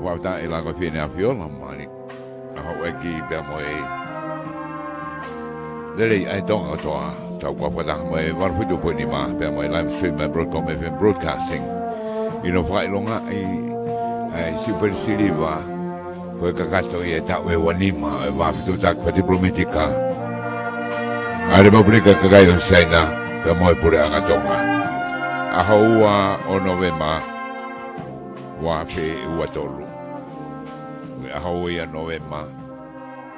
wauta e lago fine a fiola mani. Aho eki pe moi. Lele ai tonga toa. Tau kwa pata moi warfudu po ni ma pe moi live stream me Broadcom FM broadcasting. Whai longa ai Siupeli Siliva. Koe Kakato i e tau e wanima e Fetu'utaki Fakatipilometika. Are maupurika kakai o Siaina pe moi pure anga Tonga. Aho ua o Novema wa pe ua tolu. Aho ia Novema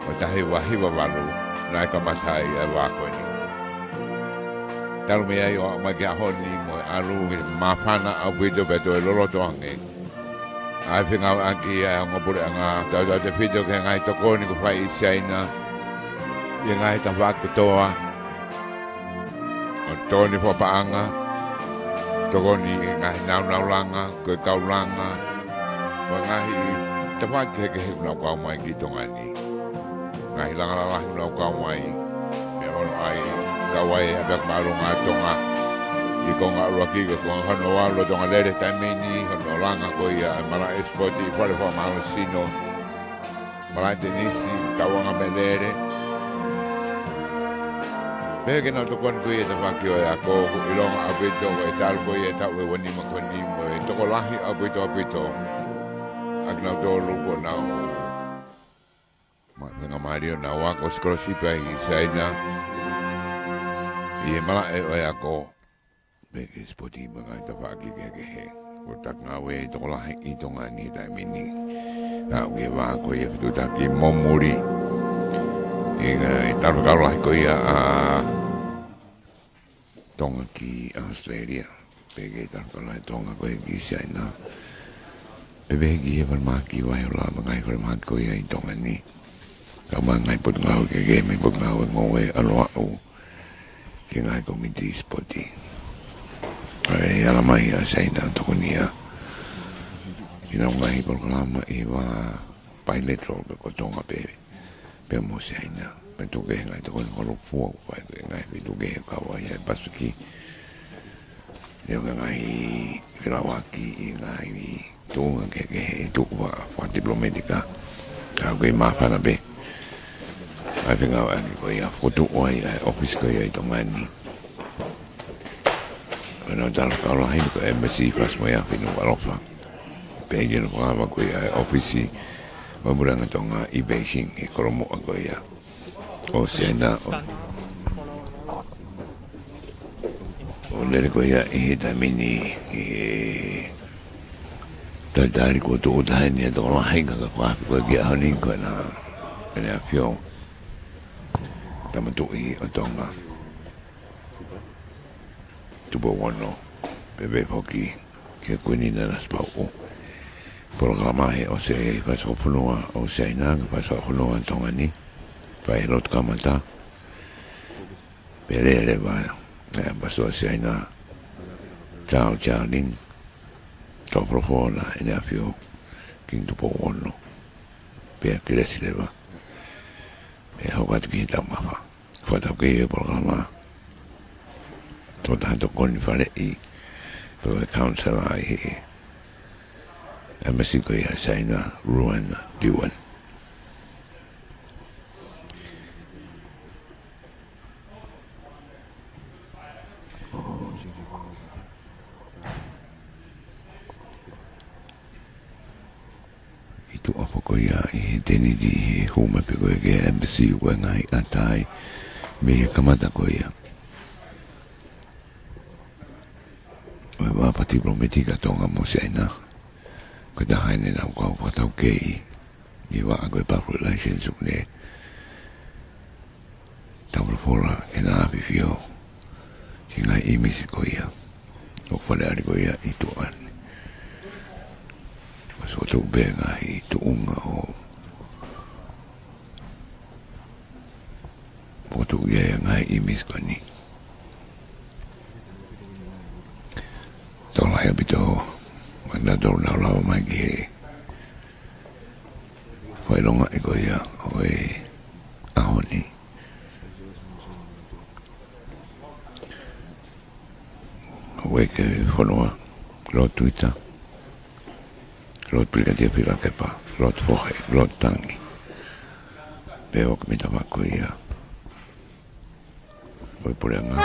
o tahi wa hiwa walu na ka matai e wakoni. Talu me ai o mai kia honi mo alu mafana au video beto e lolo toange. Ai whinga aki e ngopure anga tau te video ke ngai tokoni ko whai i Siaina. I ngai ta whakutoa. O toni whapaanga. Tokoni i ngai naulanga, koe kaulanga. Wa ngai te whake ke hiu nau kau mai ki tongani. Ngai langala hiu nau kau mai. Me ono ai kawai abek marunga tonga. I konga uruaki ko konga hono walo tonga lere taimini, hono langa ko ia mara espoti, whare wha malo sino. Mara tenisi, tawanga me lere. Peke na tokon ko ia te whaki o ia ko, ilonga apito ko e tal ko ia tau e wanima ko nimo, e toko lahi apito. Agna dolu ko nao. Mga mario na wako skrosipa i Siaina. I mara e o ia ko. Peke spoti mga ita whaki ke he. Ko tak ngawe i toko lahi i tonga ni taimini. Na ue wako i Fetu'utaki momuri. I taru karo lahi ko ia a Tonga ki Australia. Peke taru karo lahi Tonga ko i ki Siaina. Pepe ki e parmaki wai o la mga i parmaki ko ia i Tonga ni. Kama ngai pot ngau ke me pot ngau ngoe aloa o. Ke ngai komiti spoti. Ai ala mai a Siaina tokonia. Ina ngai programa i wa pilotro pe ko Tonga pe mo Siaina. Me toke ngai tokon ko fu pa ngai pe toke ka wa ia pasuki. Yo ngai filawaki i ngai Tonga ke tu wa Fakatipilometika. Ka ko ma fa na be. Ai venga ani ko ia foto o ia office ko ia tongani. Ano dal kalau hai ko embassy pas mo ia Nuku'alofa. Pege no pa ko ia office maburanga tonga i Beijing e kromo ko ia. O Siaina o lere ko ia e tamini e tadari ko to dani do la hinga ka ko ia hanin ko na ene afio. Tamatu i o Tonga. Tupo wano. Bebe hoki. Ke kuni na naspau. Programa he o se paso funua o Siaina. Paso funua Tonga ni. Pai lot kamata. Pere le va. Paso Siaina. Ciao nin. To profona ene afio. King tupo wano. Pea kiresi le va. E hokatu ki tau mafa. Whatau ki e programa. Tō tātou koni whare i. Pō e council ai he. Embassy ko i a Siaina, Ruan, Diwan. Tu apa ko ia i teni di he huma pe ko ke embassy ko ngai atai me kamata ko ia wa Fakatipilometika Tonga mo Siaina ko da haine na ko patau ke i wa ko pa relations ne tabu fola ena vivio singa i misiko ia o fale ari ko ia i tuan so tu benga i tu unga o tu ia ngai i miskoni tola ya bito mana do na la mai ki foi longa e ko ia o e ahoni o e ke fonoa lo tuita Lot Brigadier Pila Kepa, Lot Fohe, Lot Tangi. Peok mitä vakuja. Voi purenga.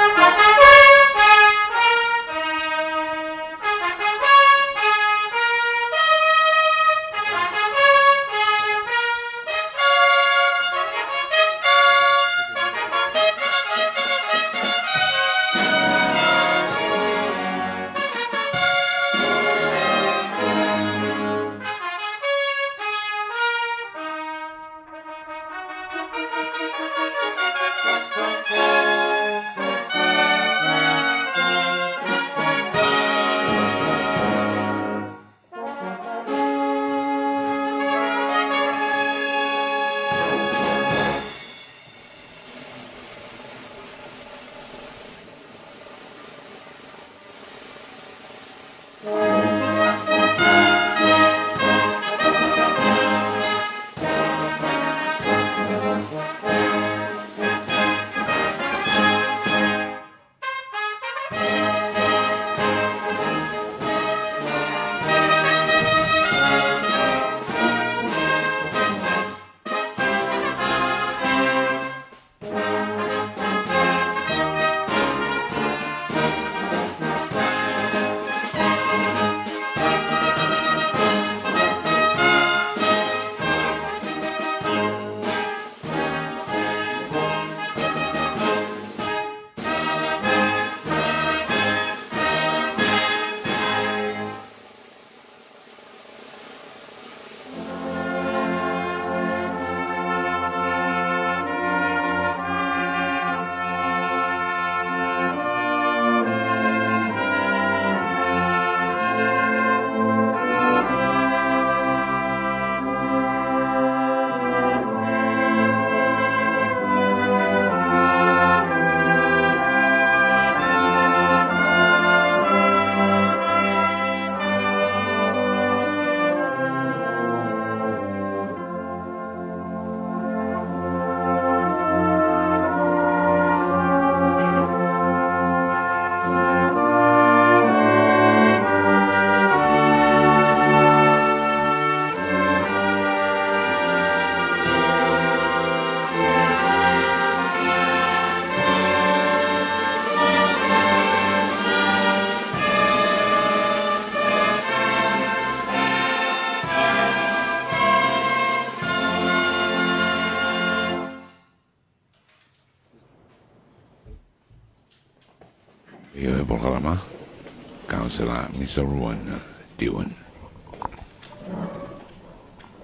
Councillor Mr. Ruan Diwan.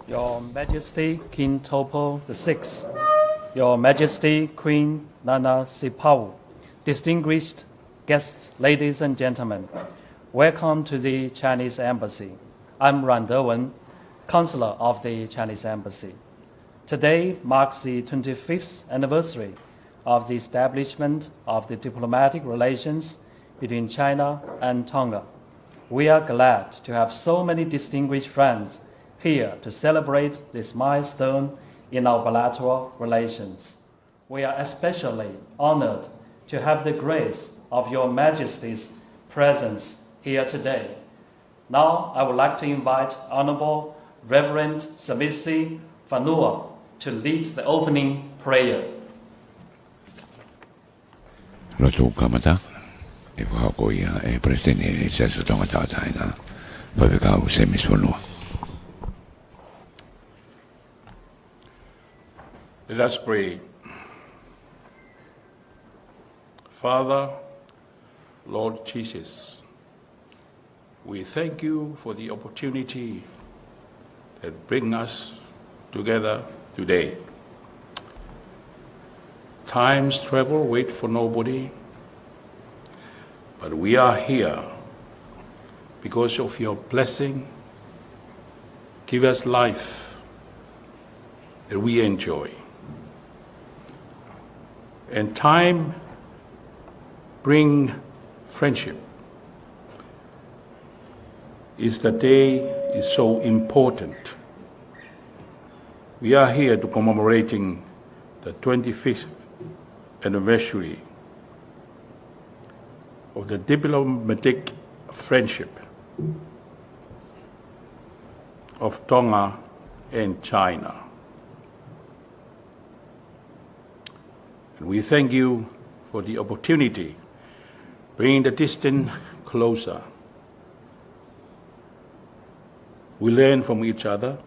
Your Majesty King Topo VI, Your Majesty Queen Nana Sipau, distinguished guests, ladies and gentlemen, welcome to the Chinese Embassy. I'm Ran Dewen, Counselor of the Chinese Embassy. Today marks the 25th anniversary of the establishment of the diplomatic relations between China and Tonga. We are glad to have so many distinguished friends here to celebrate this milestone in our bilateral relations. We are especially honored to have the grace of Your Majesty's presence here today. Now, I would like to invite Honorable Reverend Samisi Fanua to lead the opening prayer. Latu kamata. E whako ia e presidente e sesu Tongatapu ina whawekau semis whanua. Let us pray. Father, Lord Jesus, we thank you for the opportunity that brings us together today. Time's travel wait for nobody, but we are here because of your blessing. Give us life that we enjoy. And time bring friendship. Is the day is so important. We are here to commemorating the 25th anniversary of the diplomatic friendship. of Tonga and China. And we thank you for the opportunity, bringing the distant closer. We learn from each other.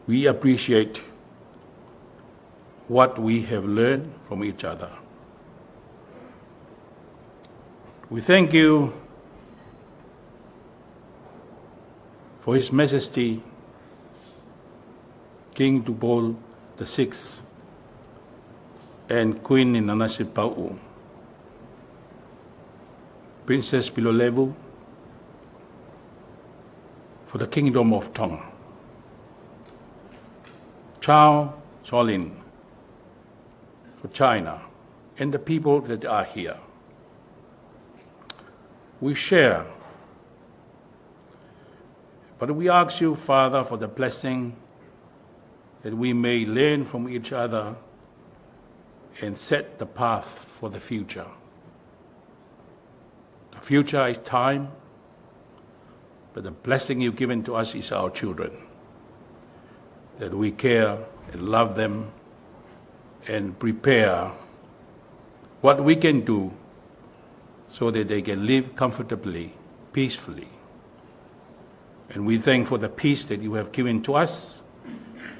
We appreciate what we have learned from each other. We thank you for His Majesty King Tupol VI and Queen Nanasipau, Princess Pilolevu, for the Kingdom of Tonga, Chow Cholin for China, and the people that are here. We share, but we ask you, Father, for the blessing that we may learn from each other and set the path for the future. The future is time, but the blessing you've given to us is our children, that we care and love them and prepare what we can do so that they can live comfortably, peacefully. And we thank for the peace that you have given to us,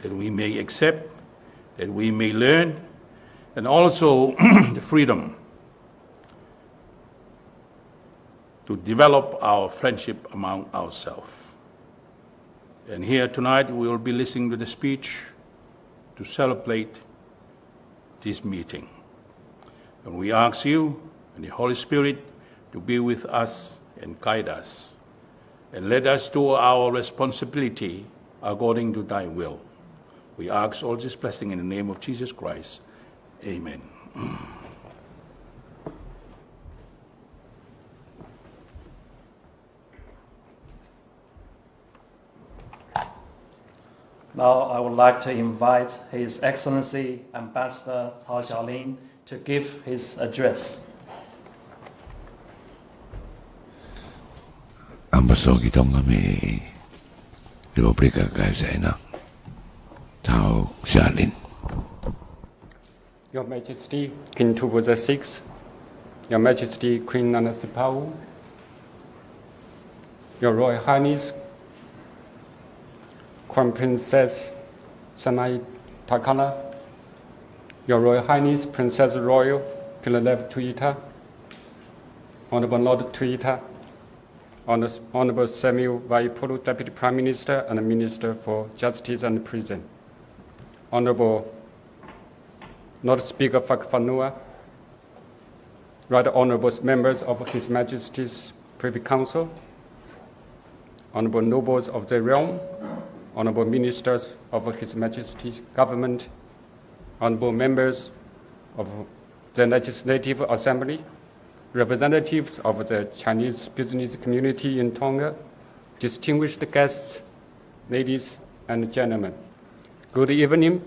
that we may accept, that we may learn, and also the freedom to develop our friendship among ourselves. And here tonight we will be listening to the speech to celebrate this meeting. And we ask you and the Holy Spirit to be with us and guide us. And let us do our responsibility according to thy will. We ask all this blessing in the name of Jesus Christ. Amen. Now I would like to invite His Excellency Ambassador Cao Xiaolin to give his address. Ambassador kitong kami Republika Siaina, Cao Xiaolin. Your Majesty, King Tupol VI, Your Majesty, Queen Nanasipau, Your Royal Highness, Crown Princess Sanai Takala, Your Royal Highness Princess Royal Pilolevu Tuita, Honorable Lord Tuita, Honorable Samuel Vaipulu, Deputy Prime Minister and Minister for Justice and Prison, Honorable Lord Speaker Fakfanua, Right Honorable members of His Majesty's Privy Council, Honorable nobles of the realm, Honorable ministers of His Majesty's government, Honorable members of the Legislative Assembly, representatives of the Chinese business community in Tonga, distinguished guests, ladies and gentlemen. Good evening,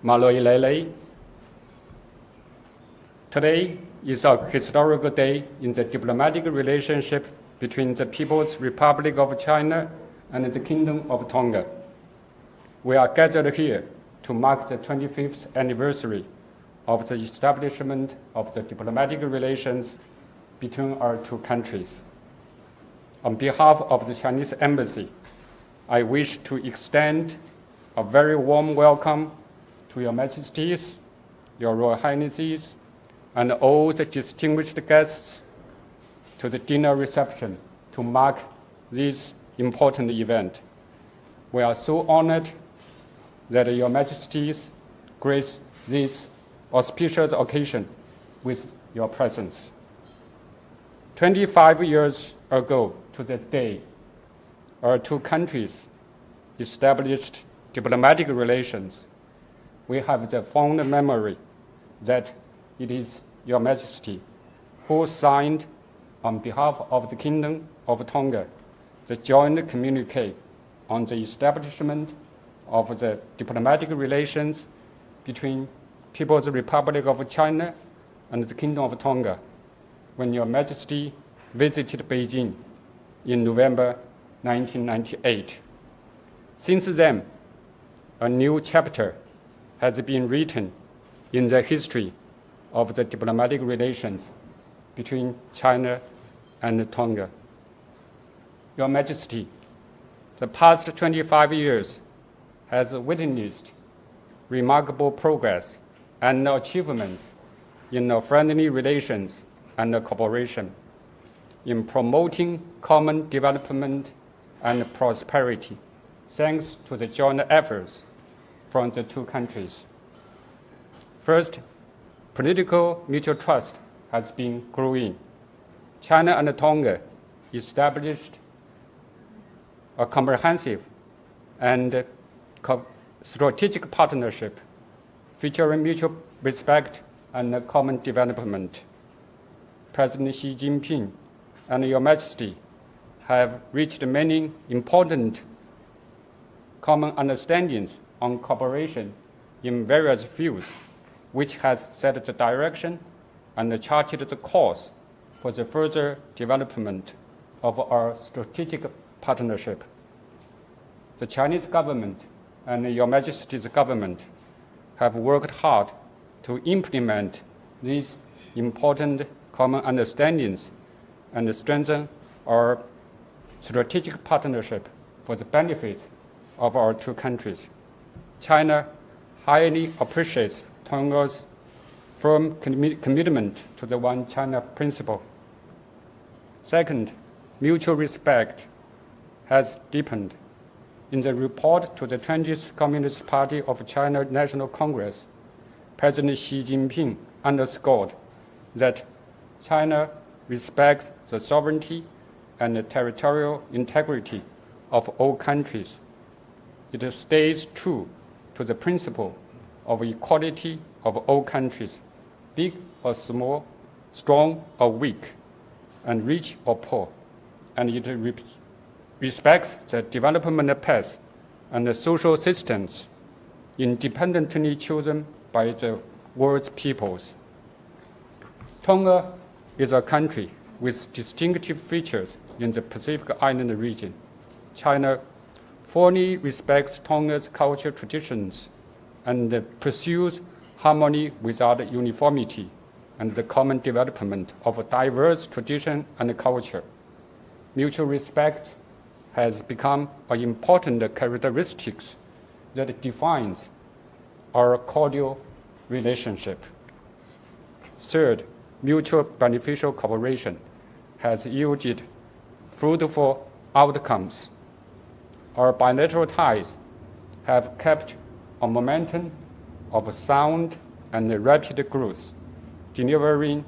Maloi Lele. Today is a historical day in the diplomatic relationship between the People's Republic of China and the Kingdom of Tonga. We are gathered here to mark the 25th anniversary of the establishment of the diplomatic relations between our two countries. On behalf of the Chinese Embassy, I wish to extend a very warm welcome to Your Majesties, Your Royal Highnesses, and all the distinguished guests to the dinner reception to mark this important event. We are so honored that Your Majesties grace this auspicious occasion with your presence. 25 years ago to the day, our two countries established diplomatic relations. We have the fond memory that it is Your Majesty who signed on behalf of the Kingdom of Tonga the joint communiqué on the establishment of the diplomatic relations between People's Republic of China and the Kingdom of Tonga when Your Majesty visited Beijing in November 1998. Since then, a new chapter has been written in the history of the diplomatic relations between China and Tonga. Your Majesty, the past 25 years has witnessed remarkable progress and achievements in friendly relations and cooperation, in promoting common development and prosperity, thanks to the joint efforts from the two countries. First, political mutual trust has been growing. China and Tonga established a comprehensive and strategic partnership featuring mutual respect and common development. President Xi Jinping and Your Majesty have reached many important common understandings on cooperation in various fields, which has set the direction and charted the course for the further development of our strategic partnership. The Chinese government and Your Majesty's government have worked hard to implement these important common understandings and strengthen our strategic partnership for the benefit of our two countries. China highly appreciates Tonga's firm commitment to the One China principle. Second, mutual respect has deepened. In the report to the 20th Communist Party of China National Congress, President Xi Jinping underscored that China respects the sovereignty and the territorial integrity of all countries. It stays true to the principle of equality of all countries, big or small, strong or weak, and rich or poor, and it respects the development path and the social systems independently chosen by the world's peoples. Tonga is a country with distinctive features in the Pacific Island region. China fully respects Tonga's cultural traditions and pursues harmony without uniformity and the common development of diverse tradition and culture. Mutual respect has become an important characteristic that defines our cordial relationship. Third, mutual beneficial cooperation has yielded fruitful outcomes. Our bilateral ties have kept a momentum of sound and rapid growth, delivering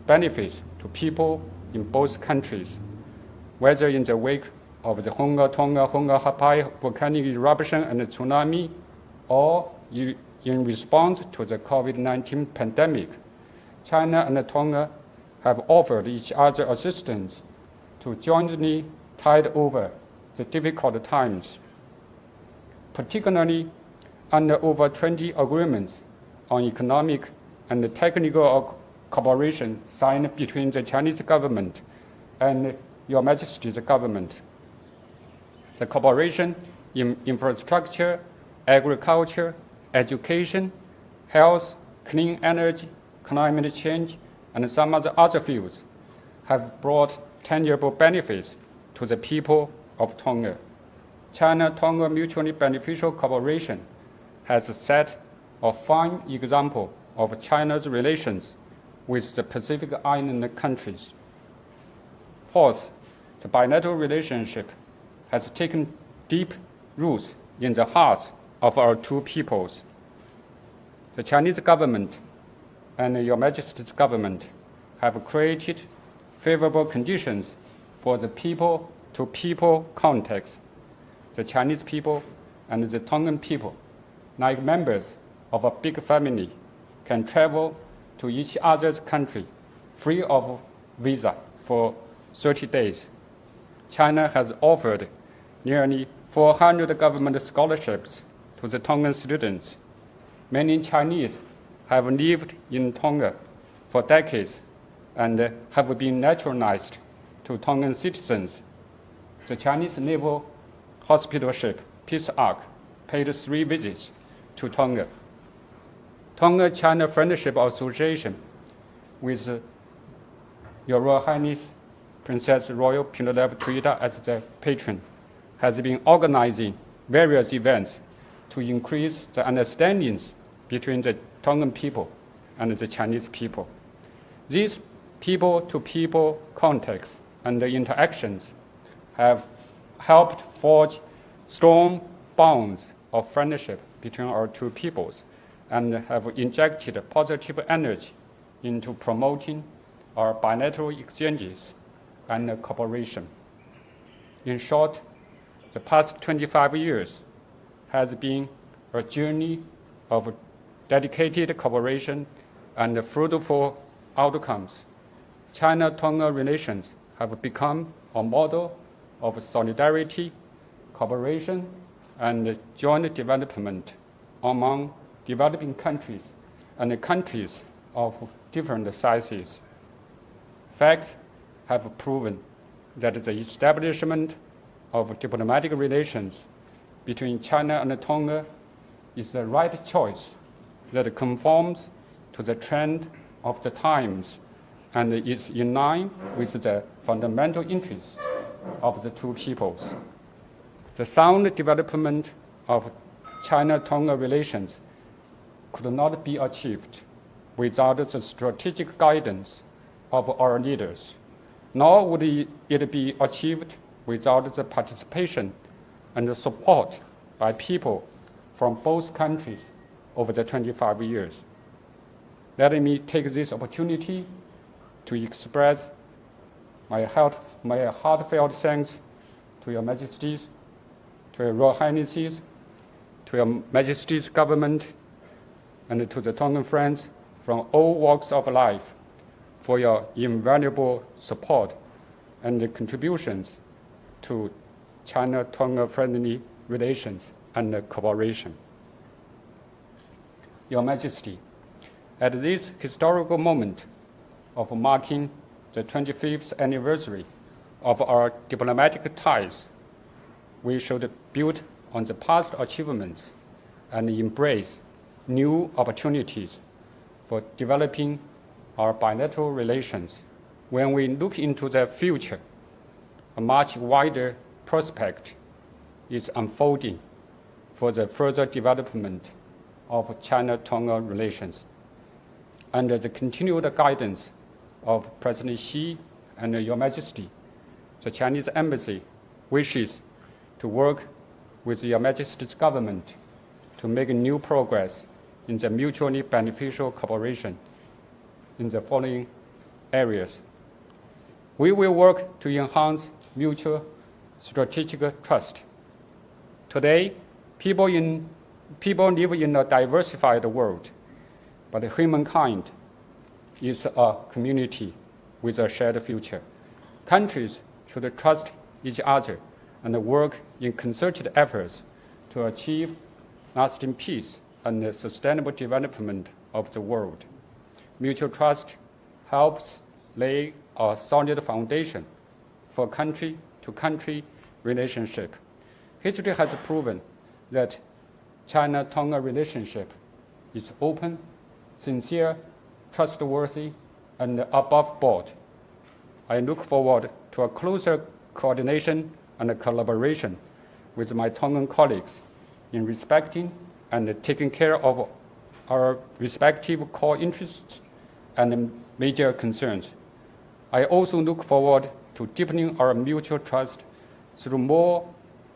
benefits to people in both countries, whether in the wake of the Tonga-Hapai volcanic eruption and tsunami, or in response to the COVID-19 pandemic. China and Tonga have offered each other assistance to jointly tide over the difficult times, particularly under over 20 agreements on economic and technical cooperation signed between the Chinese government and Your Majesty's government. The cooperation in infrastructure, agriculture, education, health, clean energy, climate change, and some other fields have brought tangible benefits to the people of Tonga. China-Tonga mutually beneficial cooperation has set a fine example of China's relations with the Pacific Island countries. Fourth, the bilateral relationship has taken deep roots in the hearts of our two peoples. The Chinese government and Your Majesty's government have created favorable conditions for the people-to-people contacts. The Chinese people and the Tongan people, like members of a big family, can travel to each other's country free of visa for 30 days. China has offered nearly 400 government scholarships to the Tongan students. Many Chinese have lived in Tonga for decades and have been naturalized to Tongan citizens. the Chinese Naval Hospital ship Peace Ark paid 3 visits to Tonga. Tonga-China Friendship Association, with Your Royal Highness Princess Royal Piloleva as the patron, has been organizing various events to increase the understandings between the Tongan people and the Chinese people. These people-to-people contacts and the interactions have helped forge strong bonds of friendship between our two peoples and have injected positive energy into promoting our bilateral exchanges and cooperation. In short, the past 25 years has been a journey of dedicated cooperation and fruitful outcomes. China-Tonga relations have become a model of solidarity, cooperation, and joint development among developing countries and countries of different sizes. Facts have proven that the establishment of diplomatic relations between China and Tonga is the right choice that conforms to the trend of the times and is in line with the fundamental interests of the two peoples. The sound development of China-Tonga relations could not be achieved without the strategic guidance of our leaders, nor would it be achieved without the participation and the support by people from both countries over the 25 years. Let me take this opportunity to express my heartfelt thanks to Your Majesties, to Your Royal Highnesses, to Your Majesty's government, and to the Tongan friends from all walks of life for your invaluable support and contributions to China-Tonga friendly relations and cooperation. Your Majesty, at this historical moment of marking the 25th anniversary of our diplomatic ties, we should build on the past achievements and embrace new opportunities for developing our bilateral relations. When we look into the future, a much wider prospect is unfolding for the further development of China-Tonga relations. Under the continued guidance of President Xi and Your Majesty, the Chinese Embassy wishes to work with Your Majesty's government to make new progress in the mutually beneficial cooperation in the following areas. We will work to enhance mutual strategic trust. Today, people live in a diversified world, but humankind is a community with a shared future. Countries should trust each other and work in concerted efforts to achieve lasting peace and the sustainable development of the world. Mutual trust helps lay a solid foundation for country-to-country relationship. History has proven that China-Tonga relationship is open, sincere, trustworthy, and above board. I look forward to a closer coordination and collaboration with my Tongan colleagues in respecting and taking care of our respective core interests and major concerns. I also look forward to deepening our mutual trust through more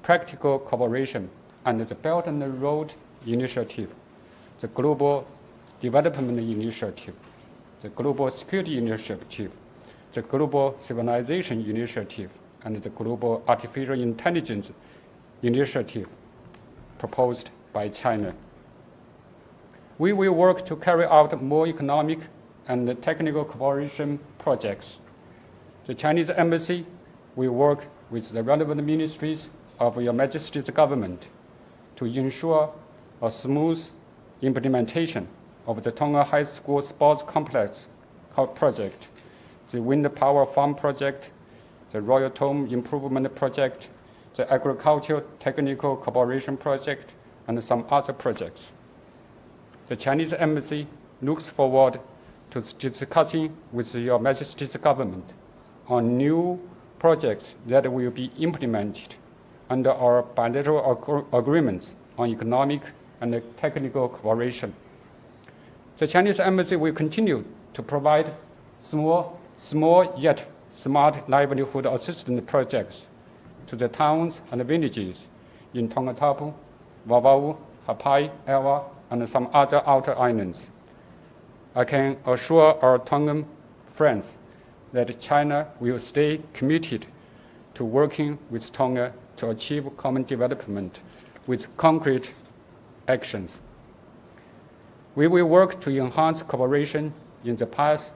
practical cooperation under the Belt and Road Initiative, the Global Development Initiative, the Global Security Initiative, the Global Civilization Initiative, and the Global Artificial Intelligence Initiative proposed by China. We will work to carry out more economic and technical cooperation projects. The Chinese Embassy will work with the relevant ministries of Your Majesty's government to ensure a smooth implementation of the Tonga High School Sports Complex project, the Wind Power Farm project, the Royal Tomb Improvement Project, the Agricultural Technical Cooperation Project, and some other projects. The Chinese Embassy looks forward to discussing with Your Majesty's government on new projects that will be implemented under our bilateral agreements on economic and technical cooperation. The Chinese Embassy will continue to provide small yet smart livelihood assistance projects to the towns and villages in Tongatapu, Vavau, Hapai, Ewa, and some other outer islands. I can assure our Tongan friends that China will stay committed to working with Tonga to achieve common development with concrete actions. We will work to enhance cooperation in the path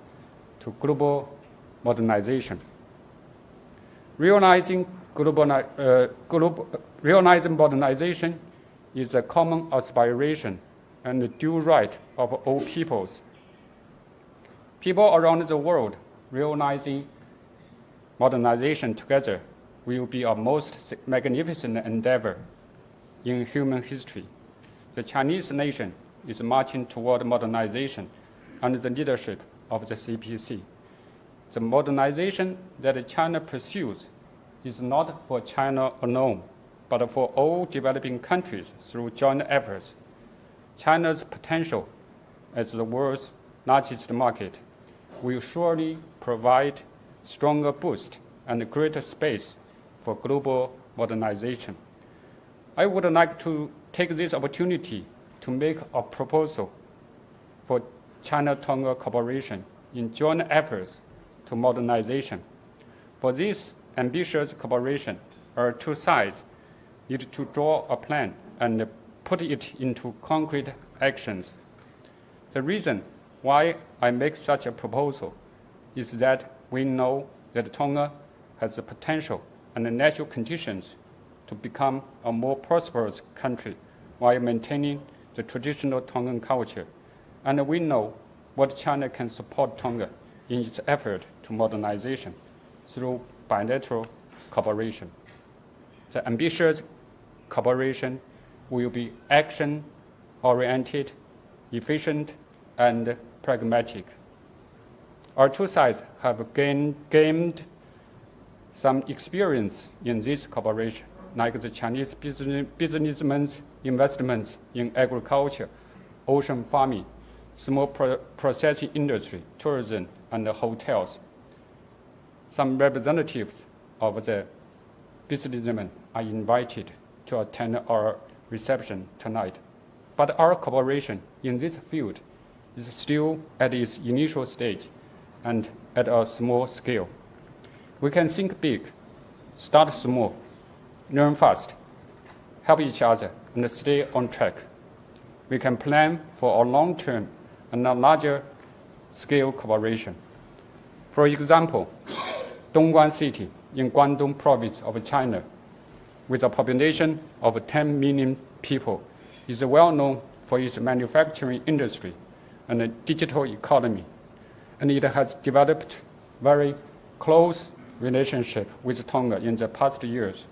to global modernization. Realizing modernization is a common aspiration and the due right of all peoples. People around the world realizing modernization together will be a most magnificent endeavor in human history. The Chinese nation is marching toward modernization under the leadership of the CPC. The modernization that China pursues is not for China alone, but for all developing countries through joint efforts. China's potential as the world's largest market will surely provide stronger boost and greater space for global modernization. I would like to take this opportunity to make a proposal for China-Tonga cooperation in joint efforts to modernization. For this ambitious cooperation, our two sides need to draw a plan and put it into concrete actions. The reason why I make such a proposal is that we know that Tonga has the potential and the natural conditions to become a more prosperous country while maintaining the traditional Tongan culture. And we know what China can support Tonga in its effort to modernization through bilateral cooperation. The ambitious cooperation will be action-oriented, efficient, and pragmatic. Our two sides have gained some experience in this cooperation, like the Chinese businessmen's investments in agriculture, ocean farming, small processing industry, tourism, and hotels. Some representatives of the businessmen are invited to attend our reception tonight. But our cooperation in this field is still at its initial stage and at a small scale. We can think big, start small, learn fast, help each other, and stay on track. We can plan for a long-term and a larger scale cooperation. For example, Dongguan City in Guangdong province of China, with a population of 10 million people, is well known for its manufacturing industry and a digital economy, and it has developed very close relationship with Tonga in the past years.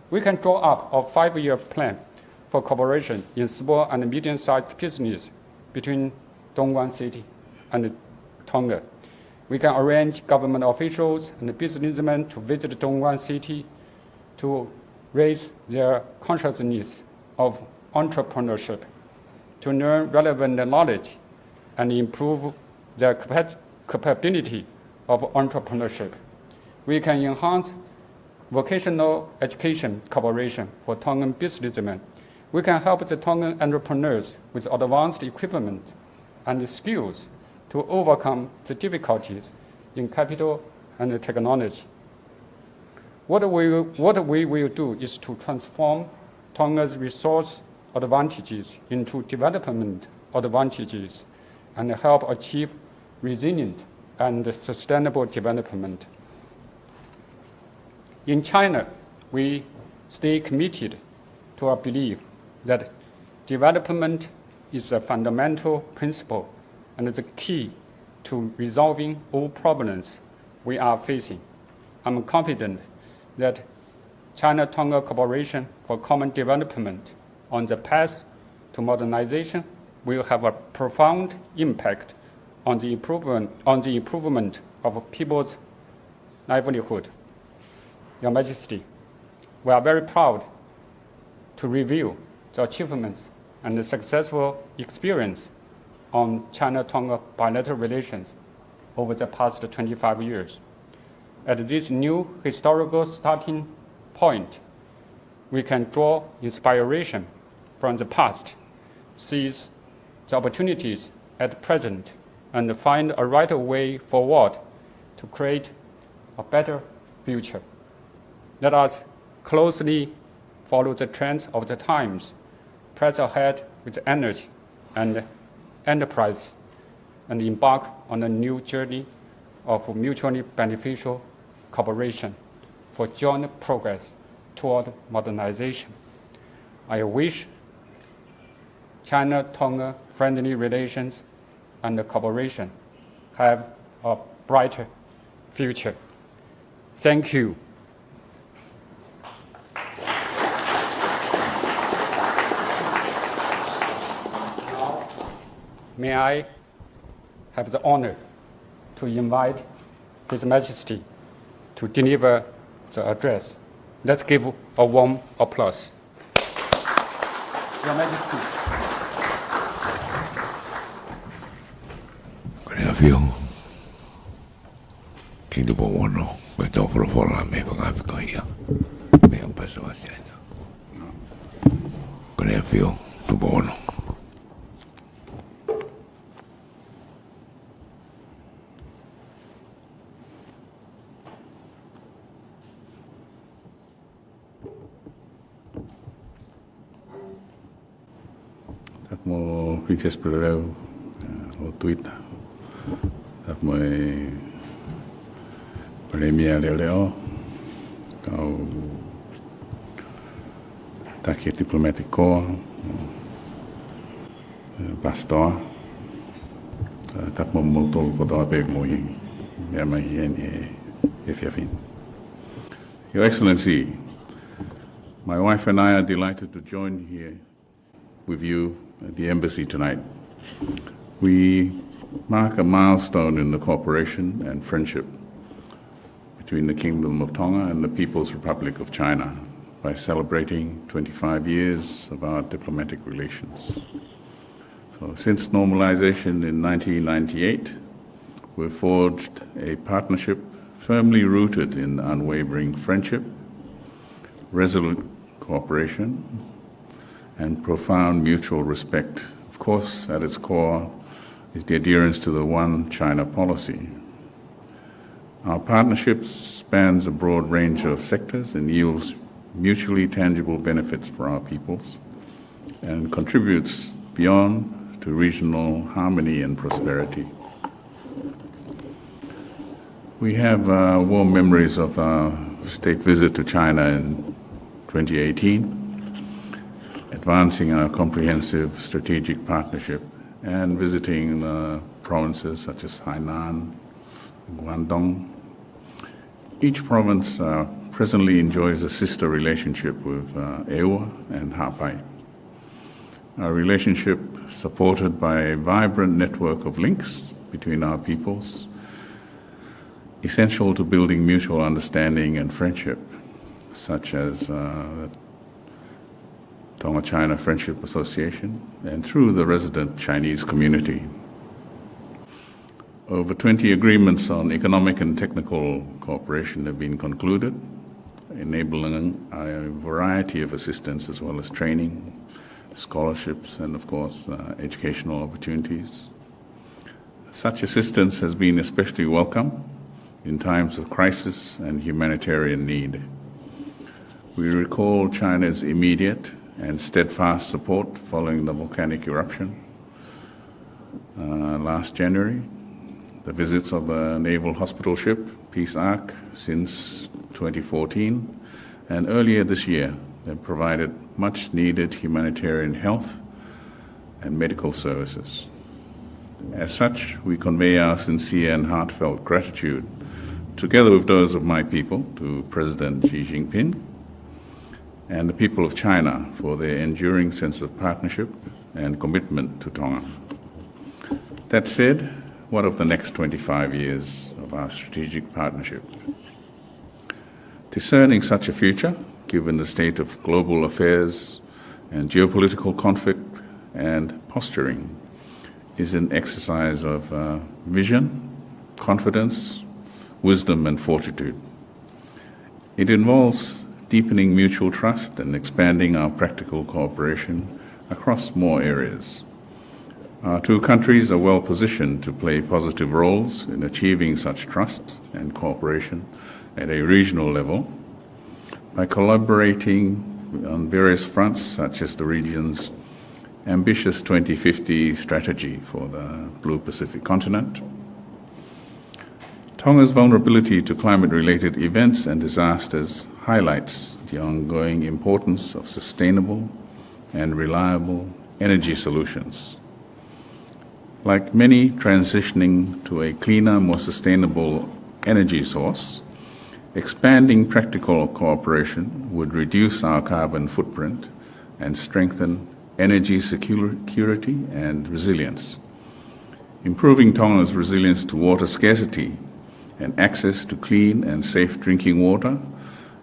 We can draw up a 5-year plan for cooperation in small and medium-sized business between Dongguan City and Tonga. We can arrange government officials and businessmen to visit Dongguan City to raise their consciousness of entrepreneurship, to learn relevant knowledge and improve their capability of entrepreneurship. We can enhance vocational education cooperation for Tongan businessmen. We can help the Tongan entrepreneurs with advanced equipment and skills to overcome the difficulties in capital and technology. What we will do is to transform Tonga's resource advantages into development advantages and help achieve resilient and sustainable development. In China, we stay committed to our belief that development is a fundamental principle and the key to resolving all problems we are facing. I'm confident that China-Tonga cooperation for common development on the path to modernization will have a profound impact on the improvement of people's livelihood. Your Majesty, we are very proud to review the achievements and the successful experience on China-Tonga bilateral relations over the past 25 years. At this new historical starting point, we can draw inspiration from the past, seize the opportunities at present, and find a right way forward to create a better future. Let us closely follow the trends of the times, press ahead with energy and enterprise, and embark on a new journey of mutually beneficial cooperation for joint progress toward modernization. I wish China-Tonga friendly relations and cooperation have a brighter future. Thank you. Now, may I have the honor to invite His Majesty to deliver the address. Let's give a warm applause. Your Majesty. Gracias. Quinto bueno, esto por fuera me van a ficar. Me han pasado a Siaina. Gracias. Tu bueno. Mo Princess Perel o Twitter. Mo Premier Leo kau Fakatipilometika pastor tak mo motor pada pek mo ya mai FFin. Your Excellency, my wife and I are delighted to join here with you at the embassy tonight. We mark a milestone in the cooperation and friendship between the Kingdom of Tonga and the People's Republic of China by celebrating 25 years of our diplomatic relations. So since normalization in 1998, we've forged a partnership firmly rooted in unwavering friendship, resolute cooperation, and profound mutual respect. Of course, at its core is the adherence to the One China policy. Our partnership spans a broad range of sectors and yields mutually tangible benefits for our peoples and contributes beyond to regional harmony and prosperity. We have warm memories of our state visit to China in 2018, advancing our comprehensive strategic partnership and visiting provinces such as Hainan, Guangdong. Each province presently enjoys a sister relationship with Ewa and Hapai. Our relationship, supported by a vibrant network of links between our peoples, essential to building mutual understanding and friendship, such as the Tonga-China Friendship Association, and through the resident Chinese community. Over 20 agreements on economic and technical cooperation have been concluded, enabling a variety of assistance as well as training, scholarships, and of course, educational opportunities. Such assistance has been especially welcome in times of crisis and humanitarian need. We recall China's immediate and steadfast support following the volcanic eruption last January, the visits of the naval hospital ship Peace Ark since 2014, and earlier this year they provided much needed humanitarian health and medical services. As such, we convey our sincere and heartfelt gratitude together with those of my people, to President Xi Jinping and the people of China for their enduring sense of partnership and commitment to Tonga. That said, what of the next 25 years of our strategic partnership? Discerning such a future, given the state of global affairs and geopolitical conflict and posturing, is an exercise of vision, confidence, wisdom, and fortitude. It involves deepening mutual trust and expanding our practical cooperation across more areas. Our two countries are well positioned to play positive roles in achieving such trust and cooperation at a regional level by collaborating on various fronts, such as the region's ambitious 2050 strategy for the Blue Pacific continent. Tonga's vulnerability to climate-related events and disasters highlights the ongoing importance of sustainable and reliable energy solutions. Like many transitioning to a cleaner, more sustainable energy source, expanding practical cooperation would reduce our carbon footprint and strengthen energy security and resilience. Improving Tonga's resilience to water scarcity and access to clean and safe drinking water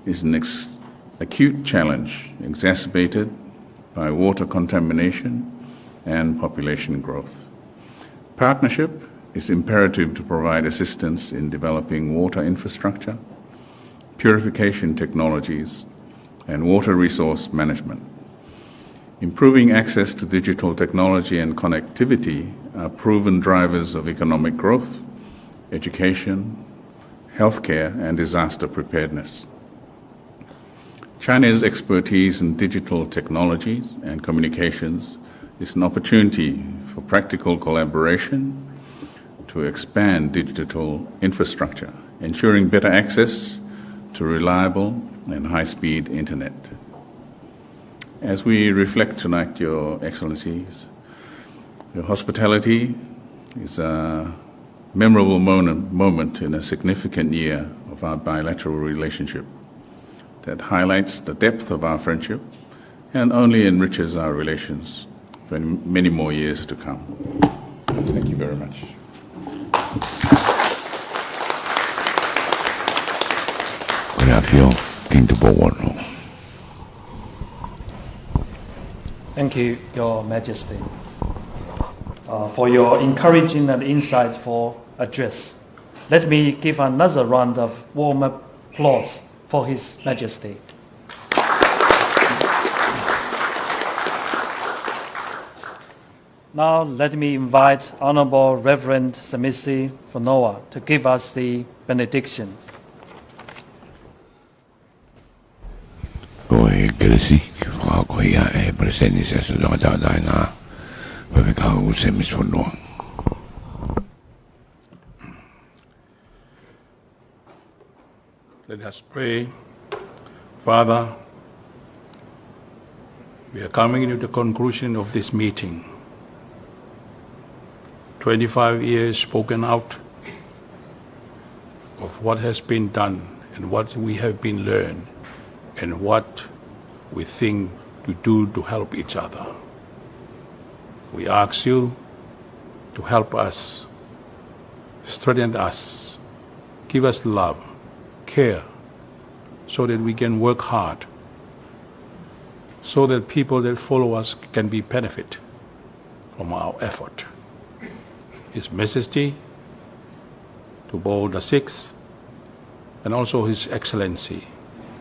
is an acute challenge exacerbated by water contamination and population growth. Partnership is imperative to provide assistance in developing water infrastructure, purification technologies, and water resource management. Improving access to digital technology and connectivity are proven drivers of economic growth, education, healthcare, and disaster preparedness. China's expertise in digital technologies and communications is an opportunity for practical collaboration to expand digital infrastructure, ensuring better access to reliable and high-speed internet. As we reflect tonight, Your Excellencies, your hospitality is a memorable moment in a significant year of our bilateral relationship that highlights the depth of our friendship and only enriches our relations for many more years to come. Thank you very much. Thank you, Your Majesty, for your encouraging and insightful address. Let me give another round of warm applause for His Majesty. Now let me invite Honorable Reverend Samisi Fonoa to give us the benediction. Let us pray. Father, we are coming to the conclusion of this meeting. 25 years spoken out of what has been done and what we have been learned and what we think to do to help each other. We ask you to help us, strengthen us, give us love, care, so that we can work hard, so that people that follow us can be benefit from our effort. His Majesty, to Paul VI, and also His Excellency,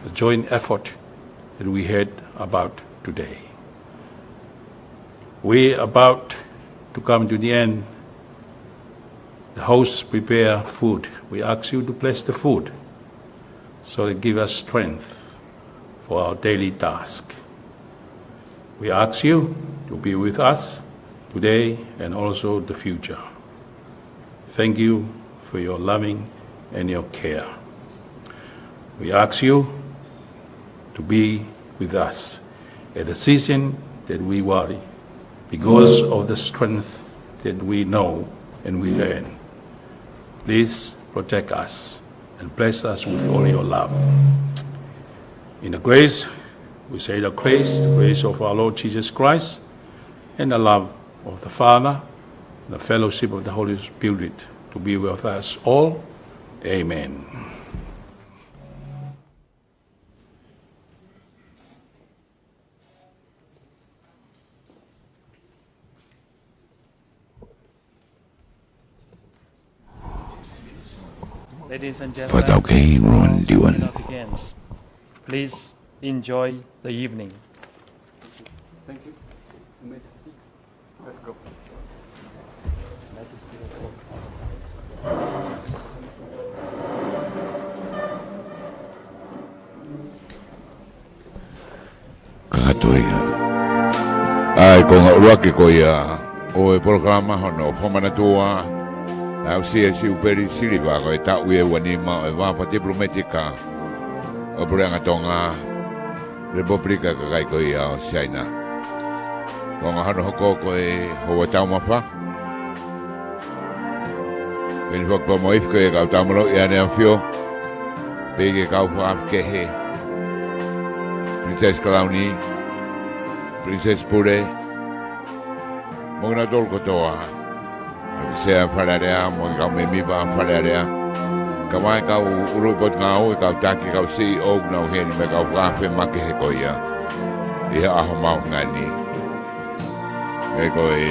the joint effort that we heard about today. We are about to come to the end. The hosts prepare food. We ask you to bless the food so that give us strength for our daily task. We ask you to be with us today and also the future. Thank you for your loving and your care. We ask you to be with us at the season that we worry because of the strength that we know and we learn. Please protect us and bless us with all your love. In the grace, we say the grace of our Lord Jesus Christ, and the love of the Father, the fellowship of the Holy Spirit, to be with us all. Amen. Ladies and Và tàu gentlemen, cái ruộng điều anh. dinner begins. Please enjoy the evening. Thank you, Majesty. Let's go. Kakato ia. Ai ko ngā uake ko ia o e programa hono whamanatua au Siupeli Siliva ko e tau e wanima o e Fakatipilometika o Bureanga Tonga Republika kakai ko ia o Siaina. Ko ngā hono hoko ko e hoa tau mawha. Peni whakpa moif ko e kau tamaro i ane awhio. Pege kau whaafkehe. Princess Kalauni, Princess Pure, Mona Dolkotoa, Sea Fararea, Monga Mimiba Fararea, Kamaka Urubot Ngao, Taki Kau Si, Ogno Hen, Mega Wafe Makehekoya, Ia Ahomau Ngani. Ekoi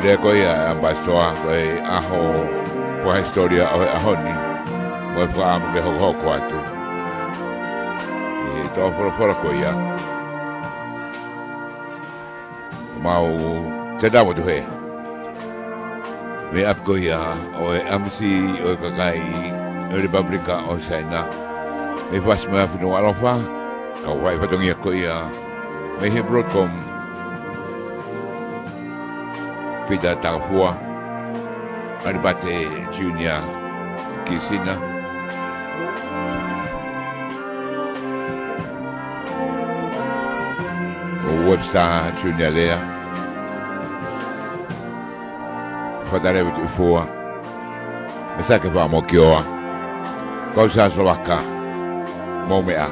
Lekoya Ambastoa, Aho, for Historia of Ahoni, Mofam Behokwatu. Tō whora ko ia. Mau te dawa tu he. Me ap ko ia o e amsi o e kakai o Republika o Siaina. Me was me afu Nuku'alofa. Ka wai patongia ko ia. Me he broadcom. Pida takafua. Aribate Junior Kisina. Webstar Junior Lea Fadare tu fua Mesa ke pa mo kioa Kausa Slovaka Momea